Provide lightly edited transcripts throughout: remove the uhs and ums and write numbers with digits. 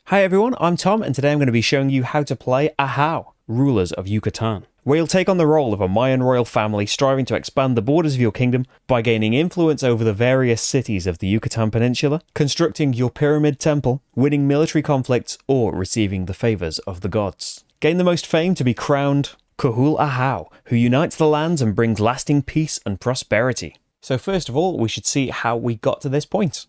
Hi everyone, I'm Tom, and today I'm going to be showing you how to play Ahau, Rulers of Yucatán, where you'll take on the role of a Mayan royal family striving to expand the borders of your kingdom by gaining influence over the various cities of the Yucatan Peninsula, constructing your pyramid temple, winning military conflicts, or receiving the favours of the gods. Gain the most fame to be crowned Kuhul Ahau, who unites the lands and brings lasting peace and prosperity. So first of all, we should see how we got to this point.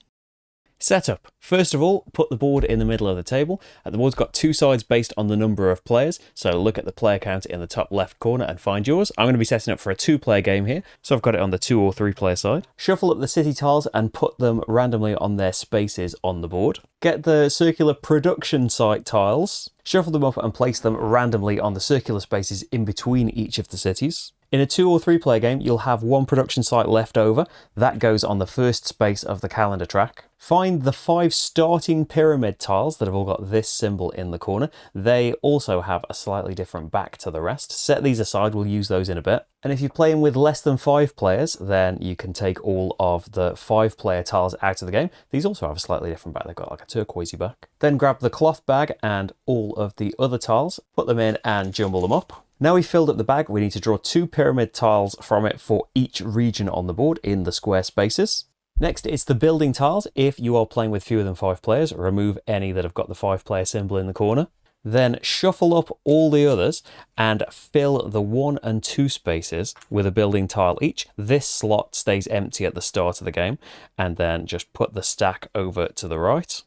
Setup. First of all, put the board in the middle of the table. The board's got two sides based on the number of players, so look at the player count in the top left corner and find yours. I'm going to be setting up for a 2-player game here, so I've got it on the 2 or 3 player side. Shuffle up the city tiles and put them randomly on their spaces on the board. Get the circular production site tiles, shuffle them up and place them randomly on the circular spaces in between each of the cities. In a 2 or 3 player game, you'll have one production site left over. That goes on the first space of the calendar track. Find the 5 starting pyramid tiles that have all got this symbol in the corner. They also have a slightly different back to the rest. Set these aside, we'll use those in a bit. And if you're playing with less than 5 players, then you can take all of the 5-player tiles out of the game. These also have a slightly different back. They've got like a turquoisey back. Then grab the cloth bag and all of the other tiles, put them in and jumble them up. Now we've filled up the bag, we need to draw 2 pyramid tiles from it for each region on the board in the square spaces. Next, it's the building tiles. If you are playing with fewer than 5 players, remove any that have got the 5-player symbol in the corner. Then shuffle up all the others and fill the 1 and 2 spaces with a building tile each. This slot stays empty at the start of the game, and then just put the stack over to the right.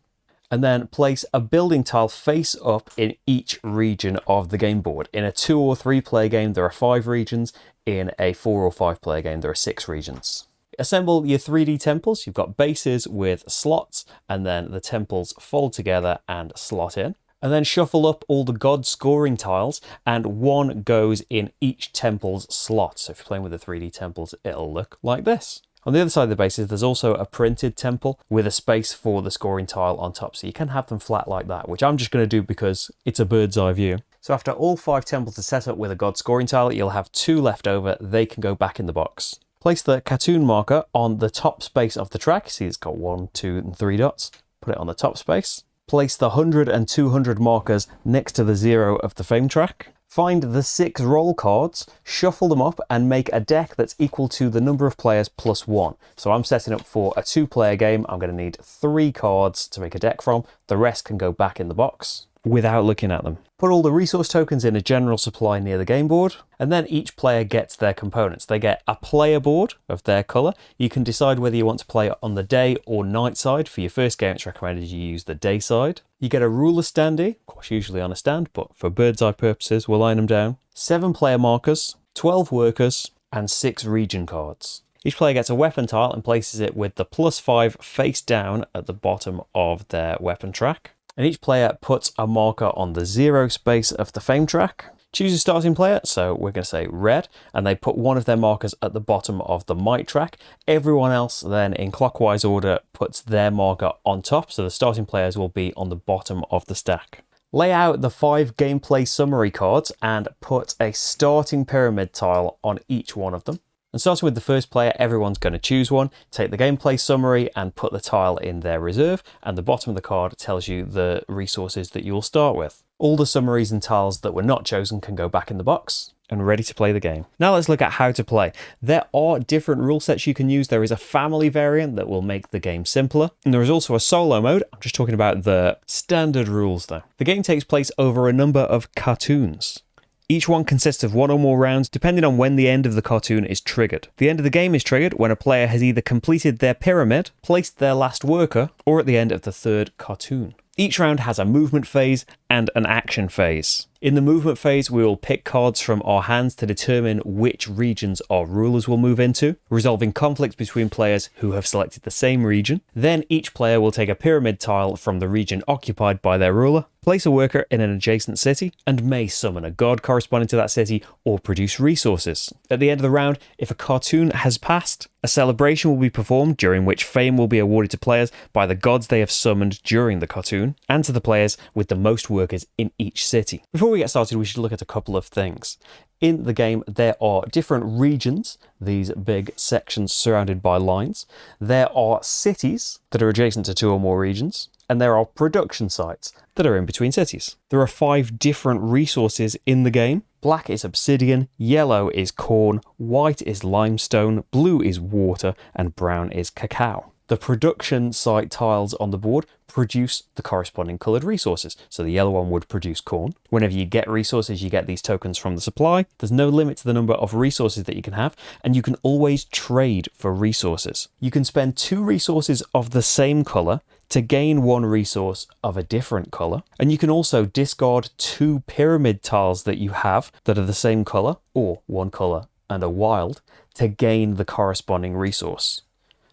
And then place a building tile face up in each region of the game board. In a 2 or 3 player game, there are 5 regions. In a 4 or 5 player game, there are 6 regions. Assemble your 3D temples. You've got bases with slots, and then the temples fold together and slot in. And then shuffle up all the god scoring tiles, and 1 goes in each temple's slot. So if you're playing with the 3D temples, it'll look like this. On the other side of the bases, there's also a printed temple with a space for the scoring tile on top. So you can have them flat like that, which I'm just going to do because it's a bird's eye view. So after all 5 temples are set up with a god scoring tile, you'll have 2 left over. They can go back in the box. Place the cartoon marker on the top space of the track. See, it's got 1, 2, and 3 dots. Put it on the top space. Place the 100 and 200 markers next to the 0 of the fame track. Find the 6 roll cards, shuffle them up, and make a deck that's equal to the number of players plus 1. So I'm setting up for a 2-player game. I'm going to need 3 cards to make a deck from. The rest can go back in the box without looking at them. Put all the resource tokens in a general supply near the game board, and then each player gets their components. They get a player board of their colour. You can decide whether you want to play on the day or night side. For your first game, it's recommended you use the day side. You get a ruler standee, of course usually on a stand, but for bird's eye purposes, we'll line them down. 7 player markers, 12 workers, and 6 region cards. Each player gets a weapon tile and places it with the +5 face down at the bottom of their weapon track. And each player puts a marker on the 0 space of the fame track. Choose a starting player, so we're going to say red, and they put one of their markers at the bottom of the might track. Everyone else then, in clockwise order, puts their marker on top, so the starting players will be on the bottom of the stack. Lay out the 5 gameplay summary cards and put a starting pyramid tile on each one of them. And starting with the first player, everyone's going to choose one, take the gameplay summary and put the tile in their reserve, and the bottom of the card tells you the resources that you'll start with. All the summaries and tiles that were not chosen can go back in the box and ready to play the game. Now let's look at how to play. There are different rule sets you can use. There is a family variant that will make the game simpler, and there is also a solo mode. I'm just talking about the standard rules though. The game takes place over a number of cartoons. Each one consists of 1 or more rounds, depending on when the end of the cartoon is triggered. The end of the game is triggered when a player has either completed their pyramid, placed their last worker, or at the end of the 3rd cartoon. Each round has a movement phase and an action phase. In the movement phase, we will pick cards from our hands to determine which regions our rulers will move into, resolving conflicts between players who have selected the same region. Then each player will take a pyramid tile from the region occupied by their ruler, place a worker in an adjacent city, and may summon a god corresponding to that city or produce resources. At the end of the round, if a cartoon has passed, a celebration will be performed during which fame will be awarded to players by the gods they have summoned during the cartoon, and to the players with the most workers in each city. Before we get started, we should look at a couple of things. In the game, there are different regions, these big sections surrounded by lines. There are cities that are adjacent to 2 or more regions. and there are production sites that are in between cities. There are 5 different resources in the game. Black is obsidian, yellow is corn, white is limestone, blue is water, and brown is cacao. The production site tiles on the board produce the corresponding coloured resources. So the yellow one would produce corn. Whenever you get resources, you get these tokens from the supply. There's no limit to the number of resources that you can have, and you can always trade for resources. You can spend 2 resources of the same colour to gain 1 resource of a different colour. And you can also discard 2 pyramid tiles that you have that are the same colour, or 1 colour and a wild, to gain the corresponding resource.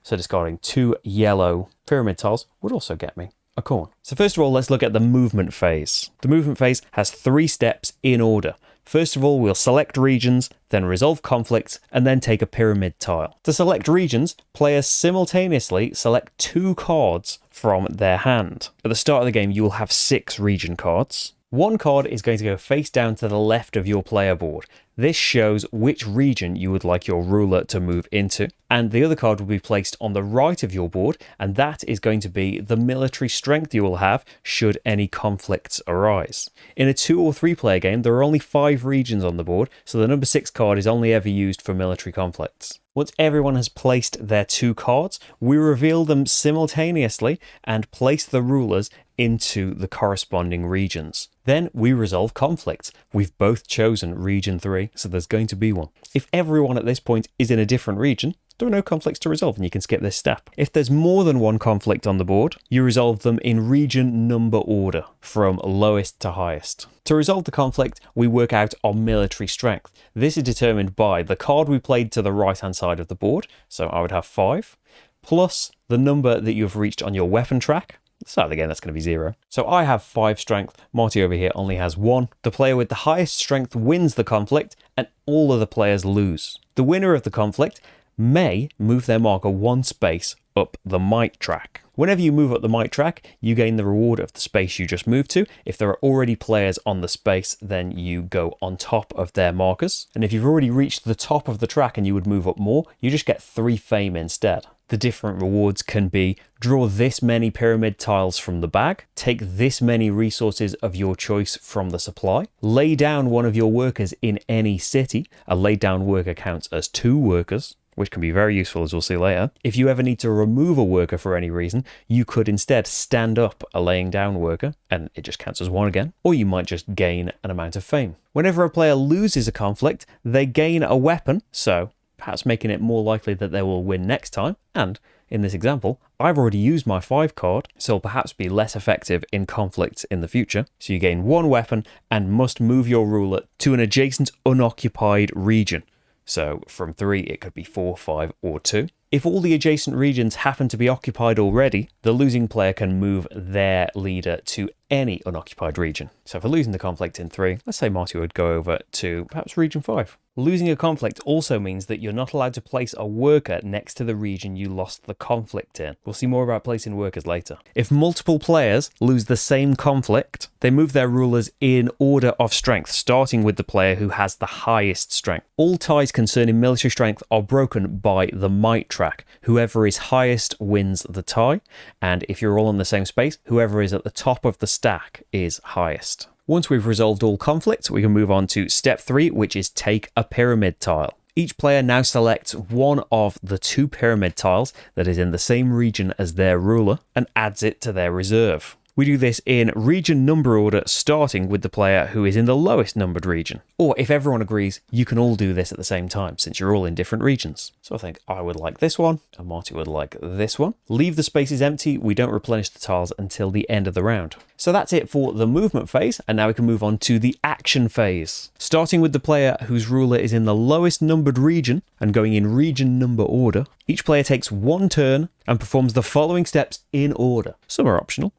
So discarding 2 yellow pyramid tiles would also get me a corn. So first of all, let's look at the movement phase. The movement phase has 3 steps in order. First of all, we'll select regions, then resolve conflicts, and then take a pyramid tile. To select regions, players simultaneously select 2 cards from their hand. At the start of the game, you will have 6 region cards. 1 card is going to go face down to the left of your player board. This shows which region you would like your ruler to move into, and the other card will be placed on the right of your board, and that is going to be the military strength you will have should any conflicts arise. In a 2 or 3 player game, there are only 5 regions on the board, so the number 6 card is only ever used for military conflicts. Once everyone has placed their 2 cards, we reveal them simultaneously and place the rulers into the corresponding regions. Then we resolve conflicts. We've both chosen region 3, so there's going to be one. If everyone at this point is in a different region, there are no conflicts to resolve and you can skip this step. If there's more than 1 conflict on the board, you resolve them in region number order, from lowest to highest. To resolve the conflict, we work out our military strength. This is determined by the card we played to the right-hand side of the board, so I would have 5, plus the number that you've reached on your weapon track. Start of the game, that's going to be 0. So I have 5 strength, Marty over here only has 1. The player with the highest strength wins the conflict, and all other players lose. The winner of the conflict may move their marker 1 space up the might track. Whenever you move up the might track, you gain the reward of the space you just moved to. If there are already players on the space, then you go on top of their markers. And if you've already reached the top of the track and you would move up more, you just get 3 fame instead. The different rewards can be draw this many pyramid tiles from the bag, take this many resources of your choice from the supply, lay down one of your workers in any city. A laid down worker counts as 2 workers, which can be very useful as we'll see later. If you ever need to remove a worker for any reason, you could instead stand up a laying down worker and it just counts as 1 again, or you might just gain an amount of fame. Whenever a player loses a conflict, they gain a weapon, so perhaps making it more likely that they will win next time. And in this example, I've already used my 5 card, so will perhaps be less effective in conflicts in the future. So you gain 1 weapon and must move your ruler to an adjacent unoccupied region. So from 3, it could be 4, 5, or 2. If all the adjacent regions happen to be occupied already, the losing player can move their leader to any unoccupied region. So for losing the conflict in 3, let's say Marty would go over to perhaps region 5. Losing a conflict also means that you're not allowed to place a worker next to the region you lost the conflict in. We'll see more about placing workers later. If multiple players lose the same conflict, they move their rulers in order of strength, starting with the player who has the highest strength. All ties concerning military strength are broken by the might track. Whoever is highest wins the tie, and if you're all in the same space, whoever is at the top of the stack is highest. Once we've resolved all conflicts, we can move on to step 3, which is take a pyramid tile. Each player now selects one of the 2 pyramid tiles that is in the same region as their ruler and adds it to their reserve. We do this in region number order, starting with the player who is in the lowest numbered region. Or if everyone agrees, you can all do this at the same time, since you're all in different regions. So I think I would like this one, and Marty would like this one. Leave the spaces empty, we don't replenish the tiles until the end of the round. So that's it for the movement phase, and now we can move on to the action phase. Starting with the player whose ruler is in the lowest numbered region, and going in region number order, each player takes 1 turn and performs the following steps in order. Some are optional.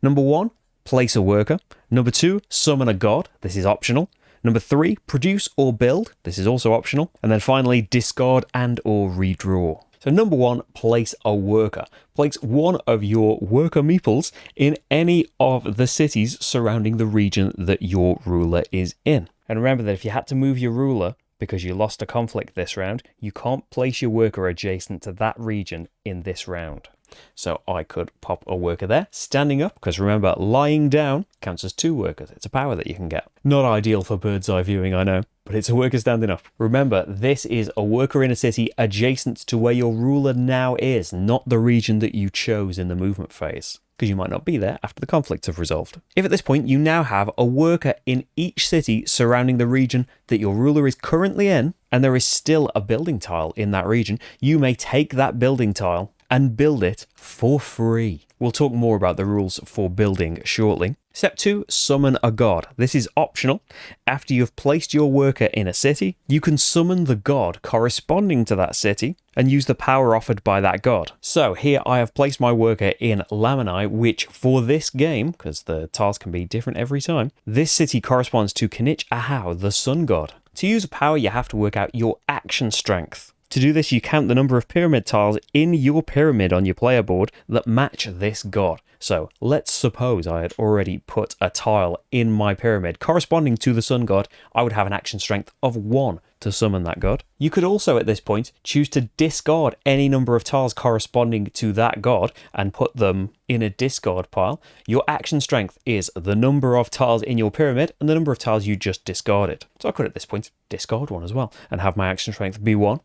Number 1, place a worker. Number 2, summon a god. This is optional. Number 3, produce or build. This is also optional. And then finally, discard and or redraw. So number 1, place a worker. Place one of your worker meeples in any of the cities surrounding the region that your ruler is in. And remember that if you had to move your ruler because you lost a conflict this round, you can't place your worker adjacent to that region in this round. So I could pop a worker there, standing up, because remember, lying down counts as 2 workers. It's a power that you can get. Not ideal for bird's eye viewing, I know, but it's a worker standing up. Remember, this is a worker in a city adjacent to where your ruler now is, not the region that you chose in the movement phase, because you might not be there after the conflicts have resolved. If at this point you now have a worker in each city surrounding the region that your ruler is currently in, and there is still a building tile in that region, you may take that building tile and build it for free. We'll talk more about the rules for building shortly. Step 2, summon a god. This is optional. After you've placed your worker in a city, you can summon the god corresponding to that city and use the power offered by that god. So here I have placed my worker in Lamanai, which for this game, because the tiles can be different every time, this city corresponds to Kinich Ahau, the sun god. To use a power, you have to work out your action strength. To do this, you count the number of pyramid tiles in your pyramid on your player board that match this god. So let's suppose I had already put a tile in my pyramid corresponding to the sun god. I would have an action strength of 1 to summon that god. You could also at this point choose to discard any number of tiles corresponding to that god and put them in a discard pile. Your action strength is the number of tiles in your pyramid and the number of tiles you just discarded. So I could at this point discard 1 as well and have my action strength be 1.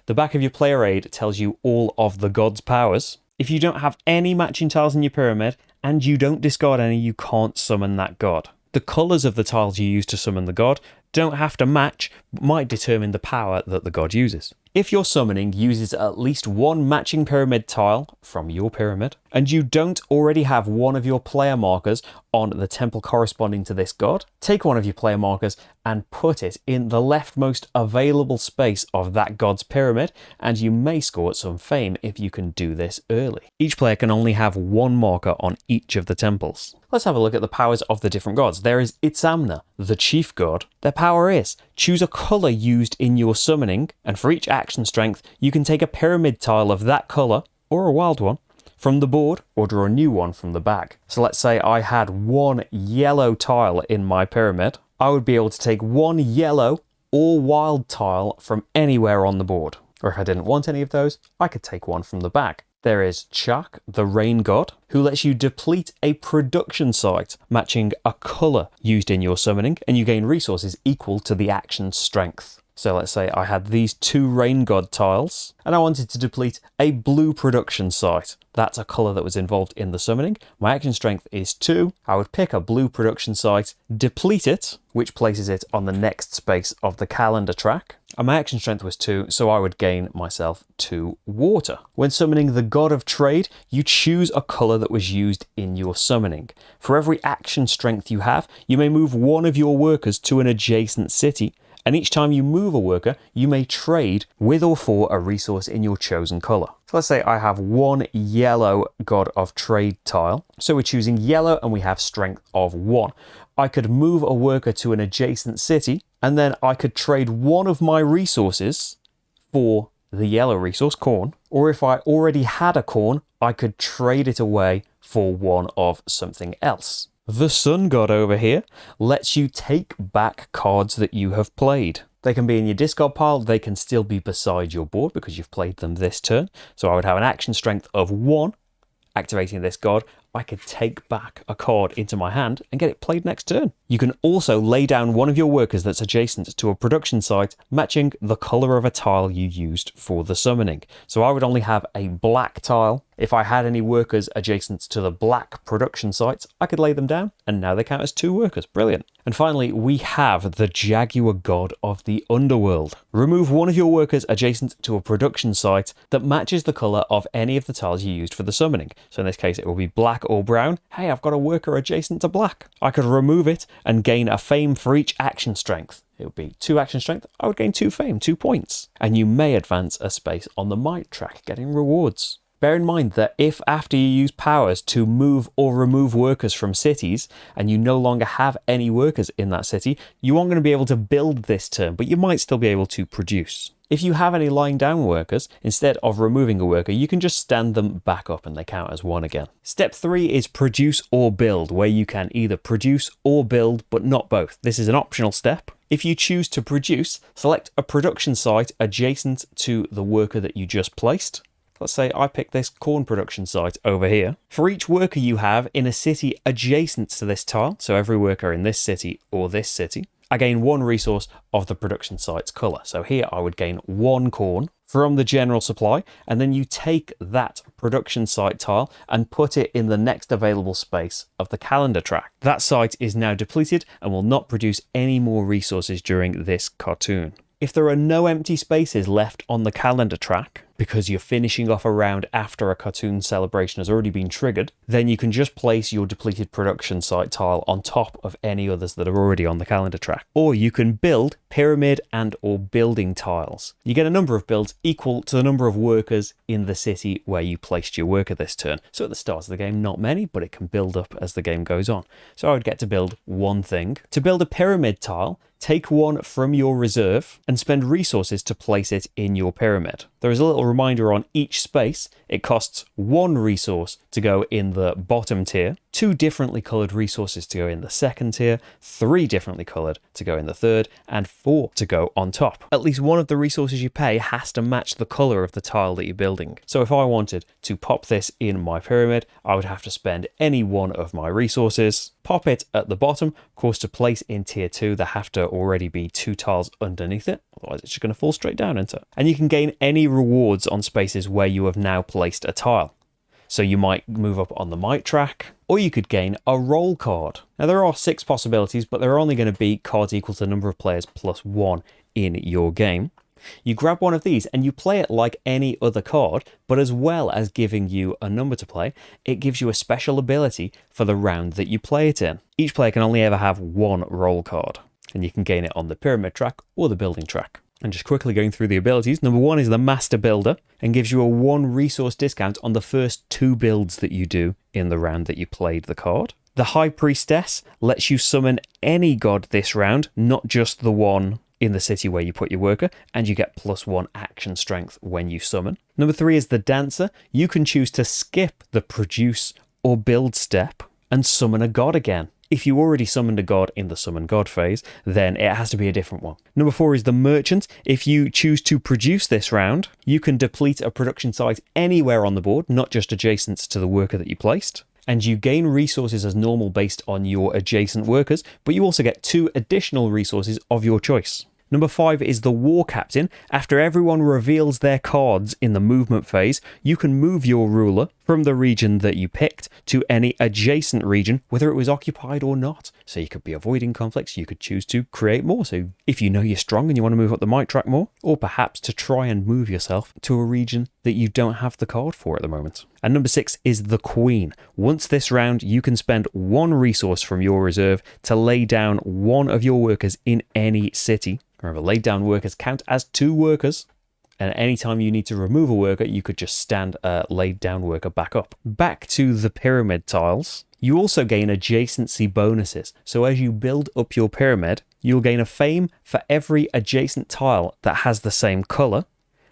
The back of your player aid tells you all of the god's powers. If you don't have any matching tiles in your pyramid and you don't discard any, you can't summon that god. The colours of the tiles you use to summon the god don't have to match, but might determine the power that the god uses. If your summoning uses at least 1 matching pyramid tile from your pyramid, and you don't already have one of your player markers on the temple corresponding to this god, take one of your player markers and put it in the leftmost available space of that god's pyramid, and you may score some fame if you can do this early. Each player can only have 1 marker on each of the temples. Let's have a look at the powers of the different gods. There is Itzamna, the chief god. Their power is choose a colour used in your summoning, and for each action strength, you can take a pyramid tile of that colour, or a wild one, from the board, or draw a new one from the bag. So let's say I had 1 yellow tile in my pyramid. I would be able to take 1 yellow or wild tile from anywhere on the board. Or if I didn't want any of those, I could take 1 from the bag. There is Chak, the rain god, who lets you deplete a production site matching a colour used in your summoning, and you gain resources equal to the action strength. So let's say I had these 2 rain god tiles, and I wanted to deplete a blue production site. That's a colour that was involved in the summoning. My action strength is 2. I would pick a blue production site, deplete it, which places it on the next space of the calendar track. And my action strength was 2, so I would gain myself 2 water. When summoning the god of trade, you choose a colour that was used in your summoning. For every action strength you have, you may move 1 of your workers to an adjacent city, and each time you move a worker, you may trade with or for a resource in your chosen colour. So let's say I have 1 yellow god of trade tile. So we're choosing yellow and we have strength of 1. I could move a worker to an adjacent city, and then I could trade 1 of my resources for the yellow resource, corn. Or if I already had a corn, I could trade it away for 1 of something else. The sun god over here lets you take back cards that you have played. They can be in your discard pile, they can still be beside your board because you've played them this turn. So I would have an action strength of 1. Activating this god, I could take back a card into my hand and get it played next turn. You can also lay down 1 of your workers that's adjacent to a production site, matching the colour of a tile you used for the summoning. So I would only have a black tile. If I had any workers adjacent to the black production sites, I could lay them down, and now they count as 2 workers. Brilliant. And finally, we have the Jaguar God of the Underworld. Remove 1 of your workers adjacent to a production site that matches the colour of any of the tiles you used for the summoning. So in this case, it will be black or brown. Hey, I've got a worker adjacent to black. I could remove it and gain a fame for each action strength. It would be 2 action strength. I would gain 2 fame, 2 points. And you may advance a space on the might track, getting rewards. Bear in mind that if after you use powers to move or remove workers from cities, and you no longer have any workers in that city, you aren't going to be able to build this turn, but you might still be able to produce. If you have any lying down workers, instead of removing a worker, you can just stand them back up and they count as 1 again. Step 3 is produce or build, where you can either produce or build, but not both. This is an optional step. If you choose to produce, select a production site adjacent to the worker that you just placed. Let's say I pick this corn production site over here. For each worker you have in a city adjacent to this tile, so every worker in this city or this city, I gain 1 resource of the production site's colour. So here I would gain 1 corn from the general supply, and then you take that production site tile and put it in the next available space of the calendar track. That site is now depleted and will not produce any more resources during this cartoon. If there are no empty spaces left on the calendar track, because you're finishing off a round after a cartoon celebration has already been triggered, then you can just place your depleted production site tile on top of any others that are already on the calendar track. Or you can build pyramid and or building tiles. You get a number of builds equal to the number of workers in the city where you placed your worker this turn. So at the start of the game, not many, but it can build up as the game goes on. So I would get to build 1 thing. To build a pyramid tile, take 1 from your reserve and spend resources to place it in your pyramid. There is a little reminder on each space. It costs 1 resource to go in the bottom tier, 2 differently coloured resources to go in the second tier, 3 differently coloured to go in the third, and 4 to go on top. At least one of the resources you pay has to match the colour of the tile that you're building. So if I wanted to pop this in my pyramid, I would have to spend any one of my resources, pop it at the bottom. Of course, to place in tier 2, there have to already be 2 tiles underneath it. Otherwise, it's just going to fall straight down into it. And you can gain any rewards on spaces where you have now placed a tile. So you might move up on the might track, or you could gain a roll card. Now there are 6 possibilities, but there are only going to be cards equal to the number of players plus 1 in your game. You grab one of these and you play it like any other card, but as well as giving you a number to play, it gives you a special ability for the round that you play it in. Each player can only ever have 1 roll card, and you can gain it on the pyramid track or the building track. And just quickly going through the abilities, number 1 is the Master Builder and gives you a 1 resource discount on the first 2 builds that you do in the round that you played the card. The High Priestess lets you summon any god this round, not just the one in the city where you put your worker, and you get +1 action strength when you summon. Number 3 is the Dancer. You can choose to skip the produce or build step and summon a god again. If you already summoned a god in the summon god phase, then it has to be a different one. Number 4 is the Merchant. If you choose to produce this round, you can deplete a production site anywhere on the board, not just adjacent to the worker that you placed. And you gain resources as normal based on your adjacent workers, but you also get 2 additional resources of your choice. Number 5 is the War Captain. After everyone reveals their cards in the movement phase, you can move your ruler from the region that you picked to any adjacent region, whether it was occupied or not. So you could be avoiding conflicts, you could choose to create more. So if you know you're strong and you want to move up the might track more, or perhaps to try and move yourself to a region that you don't have the card for at the moment. And number 6 is the Queen. Once this round, you can spend 1 resource from your reserve to lay down 1 of your workers in any city. Remember, laid down workers count as 2 workers. And anytime you need to remove a worker, you could just stand a laid down worker back up. Back to the pyramid tiles. You also gain adjacency bonuses. So as you build up your pyramid, you'll gain a fame for every adjacent tile that has the same colour,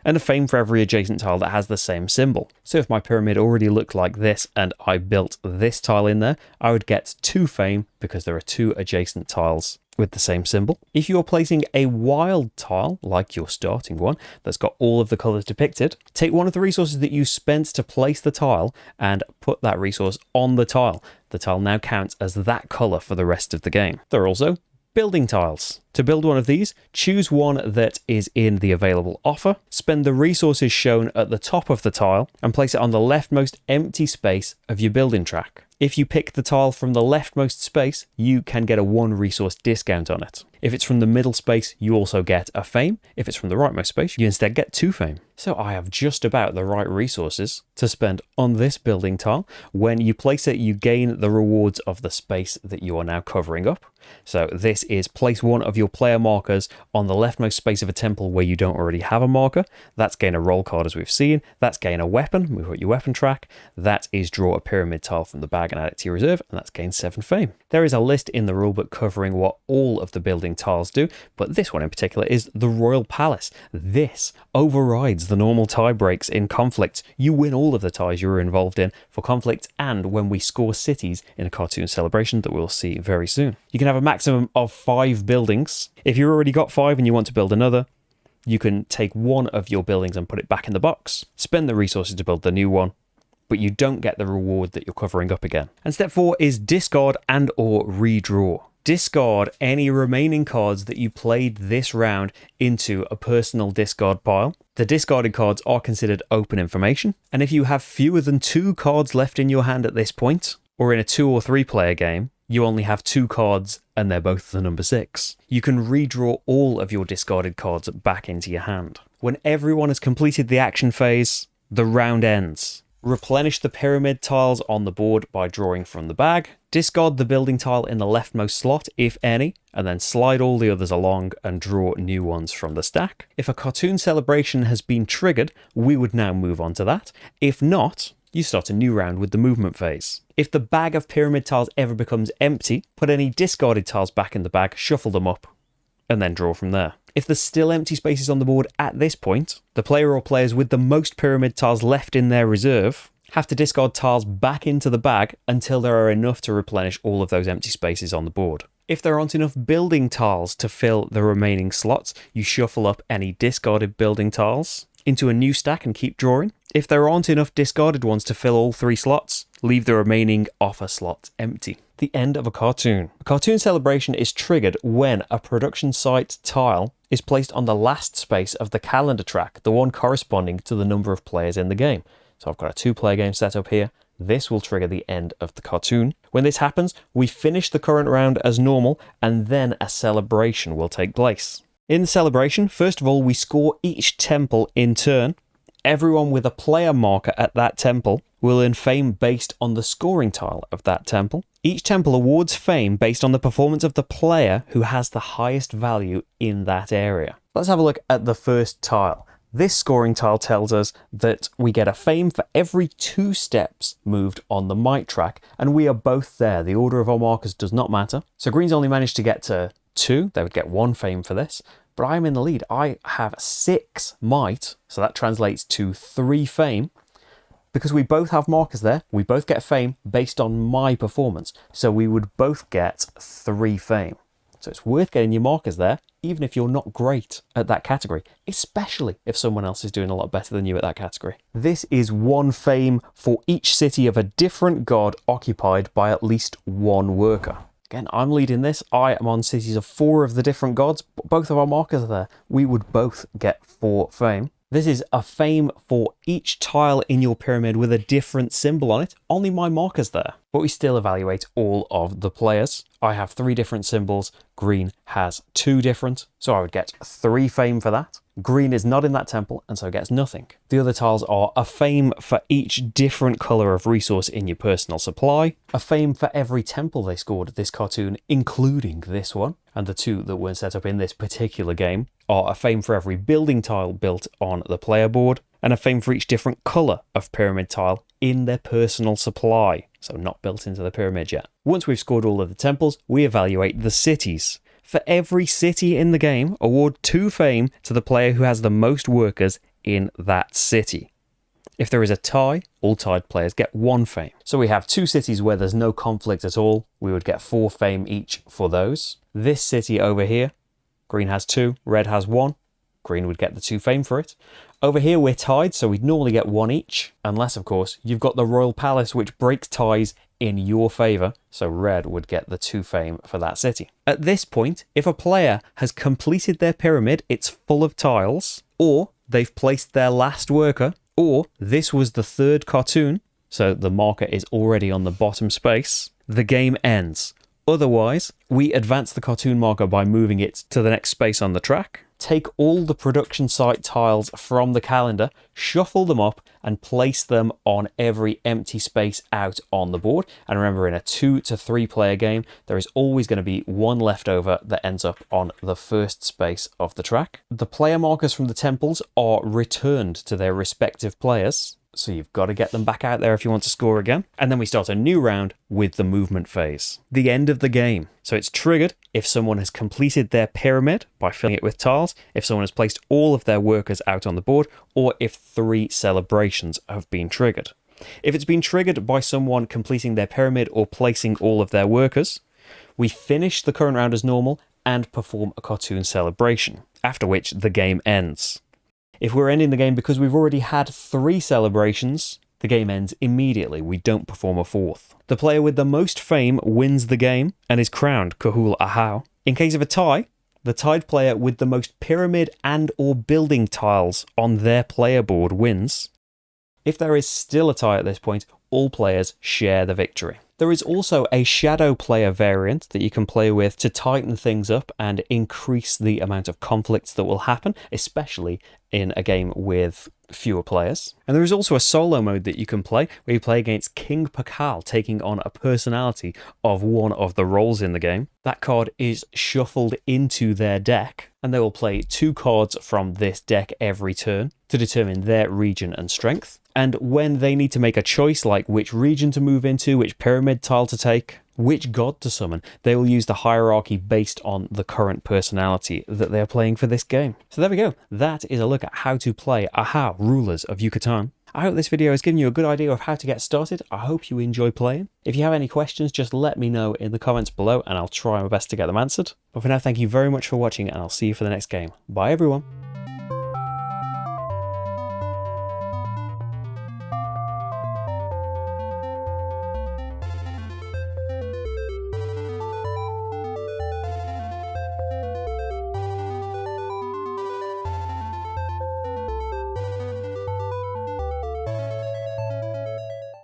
and a fame for every adjacent tile that has the same symbol. So if my pyramid already looked like this and I built this tile in there, I would get 2 fame because there are 2 adjacent tiles with the same symbol. If you're placing a wild tile, like your starting one, that's got all of the colours depicted, take one of the resources that you spent to place the tile and put that resource on the tile. The tile now counts as that colour for the rest of the game. There are also building tiles. To build one of these, choose one that is in the available offer, spend the resources shown at the top of the tile, and place it on the leftmost empty space of your building track. If you pick the tile from the leftmost space, you can get a 1 resource discount on it. If it's from the middle space, you also get a fame. If it's from the rightmost space, you instead get 2 fame. So I have just about the right resources to spend on this building tile. When you place it, you gain the rewards of the space that you are now covering up. So this is place 1 of your player markers on the leftmost space of a temple where you don't already have a marker. That's gain a roll card as we've seen. That's gain a weapon, move up your weapon track. That is draw a pyramid tile from the bag and add it to your reserve, and that's gain 7 fame. There is a list in the rulebook covering what all of the building tiles do, but this one in particular is the Royal Palace. This overrides the normal tie breaks in conflicts. You win all of the ties you're involved in for conflicts and when we score cities in a cartoon celebration that we'll see very soon. You can have a maximum of 5 buildings. If you've already got 5 and you want to build another, you can take one of your buildings and put it back in the box, spend the resources to build the new one, but you don't get the reward that you're covering up again. And step 4 is discard and or redraw. Discard any remaining cards that you played this round into a personal discard pile. The discarded cards are considered open information, and if you have fewer than 2 cards left in your hand at this point, or in a 2 or 3 player game, you only have 2 cards and they're both the number 6. You can redraw all of your discarded cards back into your hand. When everyone has completed the action phase, the round ends. Replenish the pyramid tiles on the board by drawing from the bag. Discard the building tile in the leftmost slot, if any, and then slide all the others along and draw new ones from the stack. If a cartoon celebration has been triggered, we would now move on to that. If not, you start a new round with the movement phase. If the bag of pyramid tiles ever becomes empty, put any discarded tiles back in the bag, shuffle them up, and then draw from there. If there's still empty spaces on the board at this point, the player or players with the most pyramid tiles left in their reserve have to discard tiles back into the bag until there are enough to replenish all of those empty spaces on the board. If there aren't enough building tiles to fill the remaining slots, you shuffle up any discarded building tiles into a new stack and keep drawing. If there aren't enough discarded ones to fill all 3 slots, leave the remaining offer slots empty. The end of a cartoon. A cartoon celebration is triggered when a production site tile is placed on the last space of the calendar track, the one corresponding to the number of players in the game. So I've got a 2-player game set up here. This will trigger the end of the cartoon. When this happens, we finish the current round as normal, and then a celebration will take place. In the celebration, first of all, we score each temple in turn. Everyone with a player marker at that temple will earn fame based on the scoring tile of that temple. Each temple awards fame based on the performance of the player who has the highest value in that area. Let's have a look at the first tile. This scoring tile tells us that we get a fame for every 2 steps moved on the might track, and we are both there. The order of our markers does not matter. So Green's only managed to get to 2. They would get 1 fame for this. But I'm in the lead. I have 6 might, so that translates to 3 fame. Because we both have markers there, we both get fame based on my performance. So we would both get 3 fame. So it's worth getting your markers there, even if you're not great at that category, especially if someone else is doing a lot better than you at that category. This is 1 fame for each city of a different god occupied by at least 1 worker. Again, I'm leading this. I am on cities of 4 of the different gods, but both of our markers are there. We would both get 4 fame. This is a fame for each tile in your pyramid with a different symbol on it. Only my marker's there, but we still evaluate all of the players. I have 3 different symbols. Green has 2 different, so I would get 3 fame for that. Green is not in that temple, and so gets nothing. The other tiles are a fame for each different colour of resource in your personal supply, a fame for every temple they scored this cartoon, including this one, and the 2 that weren't set up in this particular game are a fame for every building tile built on the player board, and a fame for each different colour of pyramid tile in their personal supply, so not built into the pyramid yet. Once we've scored all of the temples, we evaluate the cities. For every city in the game, award 2 fame to the player who has the most workers in that city. If there is a tie, all tied players get 1 fame. So we have 2 cities where there's no conflict at all. We would get 4 fame each for those. This city over here, green has 2, red has 1. Green would get the 2 fame for it. Over here we're tied, so we'd normally get 1 each, unless of course you've got the Royal Palace, which breaks ties in your favour, so red would get the 2 fame for that city. At this point, if a player has completed their pyramid, it's full of tiles, or they've placed their last worker, or this was the 3rd cartoon, so the marker is already on the bottom space, the game ends. Otherwise, we advance the cartoon marker by moving it to the next space on the track, take all the production site tiles from the calendar, shuffle them up, and place them on every empty space out on the board. And remember, in a 2 to 3 player game, there is always going to be 1 left over that ends up on the first space of the track. The player markers from the temples are returned to their respective players, so you've got to get them back out there if you want to score again. And then we start a new round with the movement phase. The end of the game. So it's triggered if someone has completed their pyramid by filling it with tiles, if someone has placed all of their workers out on the board, or if 3 celebrations have been triggered. If it's been triggered by someone completing their pyramid or placing all of their workers, we finish the current round as normal and perform a cartoon celebration. after which the game ends. If we're ending the game because we've already had 3 celebrations, the game ends immediately. We don't perform a 4th. The player with the most fame wins the game and is crowned Kahul Ahau. In case of a tie, the tied player with the most pyramid and or building tiles on their player board wins. If there is still a tie at this point, all players share the victory. There is also a shadow player variant that you can play with to tighten things up and increase the amount of conflicts that will happen, especially in a game with fewer players. And there is also a solo mode that you can play where you play against King Pakal, taking on a personality of one of the roles in the game. That card is shuffled into their deck, and they will play 2 cards from this deck every turn to determine their region and strength. And when they need to make a choice, like which region to move into, which pyramid tile to take, which god to summon, they will use the hierarchy based on the current personality that they are playing for this game. So there we go. That is a look at how to play Ahau, Rulers of Yucatán. I hope this video has given you a good idea of how to get started. I hope you enjoy playing. If you have any questions, just let me know in the comments below and I'll try my best to get them answered. But for now, thank you very much for watching and I'll see you for the next game. Bye everyone.